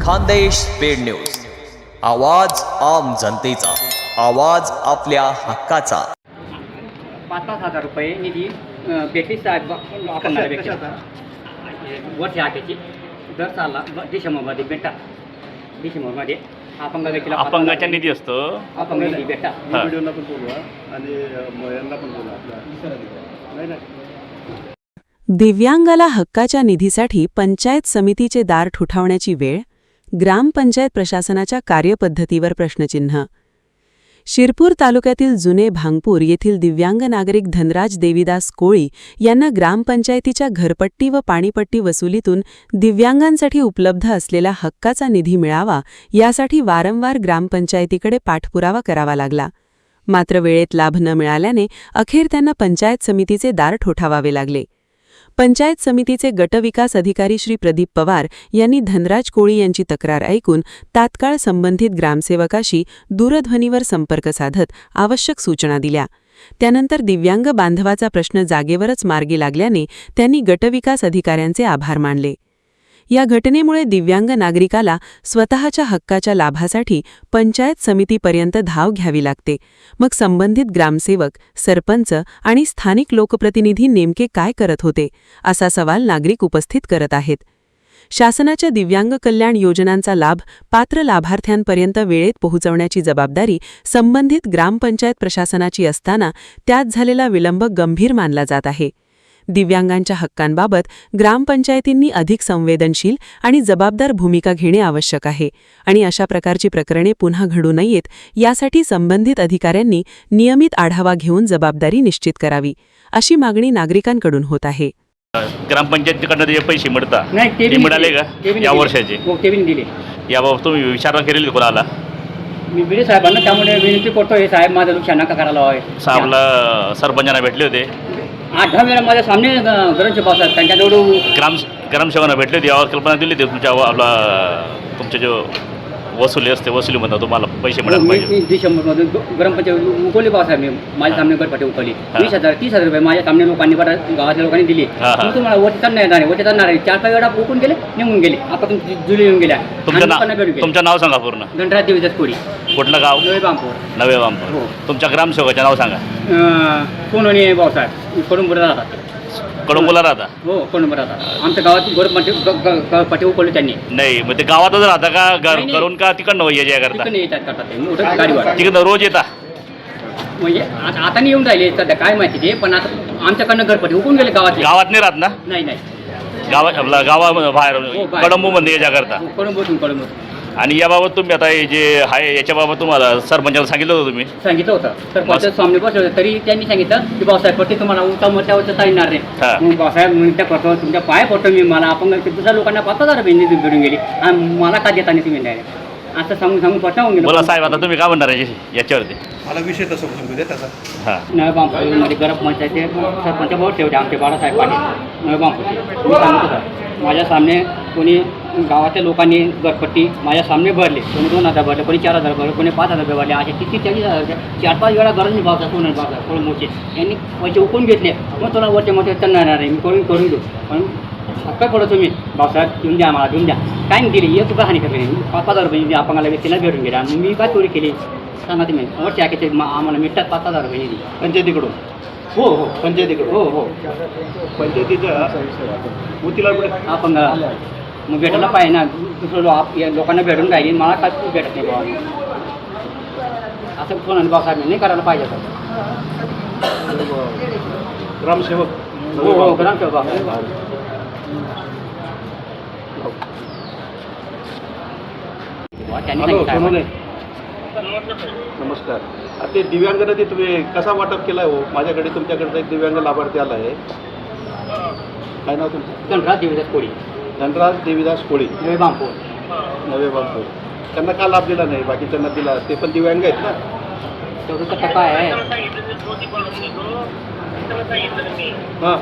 Khandesh speed news, आवाज आम जनतेचा, आवाज आपल्या हक्काचा। 5,000 रुपये निधी भेटली साहेब अपंगाला भेटला वर्ष आठ्याची दर साला डिसेंबरमध्ये भेटतात। डिसेंबरमध्ये अपंग व्यक्तीला अपंगाचा निधी असतो, अपंग निधी भेटतात। व्हिडिओला पण बोलवा आणि यांना पण बोलवा आपला नाही. दिव्यांगाला हक्काच्या निधीसाठी पंचायत समितीचे दार ठुठावण्याची वेळ, ग्रामपंचायत प्रशासनाच्या कार्यपद्धतीवर प्रश्नचिन्ह। शिरपूर तालुक्यातील जुने भांगपूर येथील दिव्यांग नागरिक धनराज देवीदास कोळी यांना ग्रामपंचायतीच्या घरपट्टी व पाणीपट्टी वसुलीतून दिव्यांगांसाठी उपलब्ध असलेला हक्काचा निधी मिळावा यासाठी वारंवार ग्रामपंचायतीकडे पाठपुरावा करावा लागला। मात्र वेळेत लाभ न मिळाल्याने अखेर त्यांना पंचायत समितीचे दार ठोठावावे लागले। पंचायत समितीचे गटविकास अधिकारी श्री प्रदीप पवार यांनी धनराज कोळी यांची तक्रार ऐकून तात्काळ संबंधित ग्रामसेवकाशी दूरध्वनीवर संपर्क साधत आवश्यक सूचना दिल्या। त्यानंतर दिव्यांग बांधवाचा प्रश्न जागेवरच मार्गी लागल्याने त्यांनी गटविकास अधिकाऱ्यांचे आभार मानले। या घटनेमुळे दिव्यांग नागरिकाला स्वतःच्या हक्काच्या लाभासाठी पंचायत समितीपर्यंत धाव घ्यावी लागते। मग संबंधित ग्रामसेवक, सरपंच आणि स्थानिक लोकप्रतिनिधी नेमके काय करत होते, असा सवाल नागरिक उपस्थित करत आहेत। शासनाच्या दिव्यांग कल्याण योजनांचा लाभ पात्र लाभार्थ्यांपर्यंत वेळेत पोहोचवण्याची जबाबदारी संबंधित ग्रामपंचायत प्रशासनाची असताना त्यात झालेला विलंब गंभीर मानला जात आहे। दिव्यांगांच्या हक्कांबाबत ग्रामपंचायतींनी अधिक संवेदनशील आणि जबाबदार भूमिका घेणे आवश्यक आहे आणि अशा प्रकारची प्रकरणे पुन्हा घडू नयेत यासाठी संबंधित अधिकाऱ्यांनी नियमित आढावा घेऊन जबाबदारी निश्चित करावी, अशी मागणी नागरिकांकडून होत आहे। ग्रामपंचायतीकडनं जे पैसे मिळतात नाही ते मिळाले का या वर्षाचे? हो, ते दिले। याबाबत तुम्ही विचारणा केलेली कोणाला? मी बिडे साहेबांना त्यामुळे विनंती करतो, हे साहेब माझं नुकसान नका करायला हवं। साहेबला सरपंचांना भेटले होते 8-10 वेळा माझ्या सामने गरजचे पावसात त्यांच्याजवळ ग्रामसेवकांना भेटले होते, यावर कल्पना दिली होती तुमच्या जो वसुली असते वसुलीमधून तुम्हाला पैसे मिळाले पाहिजे। डिसेंबरमध्ये ग्रामपंचायत उकवली पावसाहेब मी माझ्या सामने गटपट्टी उकवली 20,000-30,000 रुपये माझ्या सामने लोकांनी गावातल्या लोकांनी दिले। तुम्हाला वरती चालणार येणार आहे, वरती चालणार आहे 4-5 वेळा उकून गेले, निघून गेले, आपण जुलै येऊन गेल्या। तुमचं नाव सांगा पूर्ण? धनराज देवीदास कोळी। कुठलं गाव? नवे बांबपूर। नवे बांबपूर। हो। तुमच्या ग्रामसेवकाचं नाव सांगा? सोनवणे भाऊसाहेब, कडुंबुरा राहतात। कडुंबुला राहता? हो, कडुंबुरा राहतात। आमच्या गावात गटपट्टी उकवली त्यांनी। नाही, मग ते गावातच राहता का करून का तिकडनं यायच्या करता? करतात ते मोठं गाडीवर तिकडनं रोज येता म्हणजे आता नाही येऊन राहिले सध्या, काय माहिती ते, पण आता आमच्याकडनं घरपट्टी उकून गेले गावात नाही राहत ना? नाही गावाबाहेर कडंबूमध्ये याच्या करता? कडंबूतून। आणि याबाबत तुम्ही आता हे जे आहे याच्याबाबत तुम्हाला सरपंचाला सांगितलं होतं? तुम्ही सांगितलं होतं, सरपंच सामने बसले होते, तरी त्यांनी सांगितलं की भाऊसाहेब पट्टी तुम्हाला उतामत्यावरचं चालणार नाही। मग भाऊसाहेब म्हणून त्या करतो, तुमच्या पाय पडतो मी, मला आपण दुसऱ्या लोकांना 5,000 रुपये निधी भेटून गेली आणि मला का देता नाही तुम्ही डायरेक्ट, असं सांगून पटावून गेलं। बोला साहेब, आता तुम्ही काय म्हणणार याच्यावरती? मला विषय तसं सांगू दे त्याचा। हां, नवे बांबपूरमध्ये ग्रामपंचायतचे सरपंच भाऊ ठेवते आमचे बाळासाहेब पाटील नवे बांबपूरचे। मी सांगतो सर, माझ्या सामने कोणी गावाच्या लोकांनी घरपट्टी माझ्या सामने भरले, कोणी 2,000 भरले, कोणी 4,000 भरले, कोणी 5,000 रुपये भरले, असे 30-40,000 रुपये 4-5 वेळा गरज नाही भावसा कोण भावसा थोडं मोठे यांनी पैसे उकून घेतले। मग तुला वरचे मोठे चालणार आहे, मी करून देऊ, पण हक्का पडतो तुम्ही भावसाहेब देऊन द्या, मला देऊन द्या, काय नाही दिली, 1 रुपया हानी करते नाही। 5,000 रुपये अपंगाला व्यक्तीला भेटून गेला आणि मी काय चोरी केली सांगा तुम्ही? वरच्या आखेचे आम्हाला मिळतात 5,000 रुपये निधी पंचायतीकडून? हो, पंचायतीकडून। हो, पंचायतीच्या उतीला अपंगाला मग भेटायला पाहिजे ना, दुसरं लोकांना भेटून राहिली, मला काय भेटत नाही बाबा, असं कोणाला भाऊसाहेब नाही करायला पाहिजे। ग्रामसेवक? हो, ग्रामसेवक। नमस्कार। ते दिव्यांग निधी तुम्ही कसा वाटप केला हो? माझ्याकडे तुमच्याकडचा एक दिव्यांग लाभार्थी आला आहे, काय नाव तुमचं? धनराज देवीदास कोळी। धनराज देवीदास कोळी, नवे बांबपूर। त्यांना का लाभ दिला नाही? बाकीच्यांना दिला, ते पण दिव्यांग आहेत ना? तेवढं तर काय आहे? हां,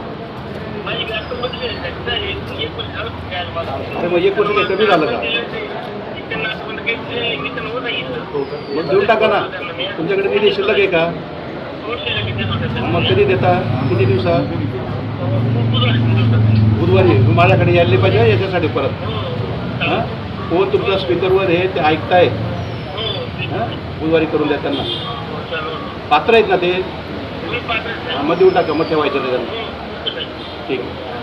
अरे मग 1 वर्ष काही कमी झालं का? मग देऊन टाका ना, तुमच्याकडे निधी शिल्लक आहे का? मग कधी देता? किती दिवसात? बुधवारी माझ्याकडे यायला पाहिजे याच्यासाठी परत। हां, फोन तुमच्या स्पीकरवर आहे, ते ऐकतायत. हां, बुधवारी करून द्या त्यांना. पात्र आहेत ना ते? मग देऊन टाका, मग ठेवायचं नाही त्यांना. ठीक आहे.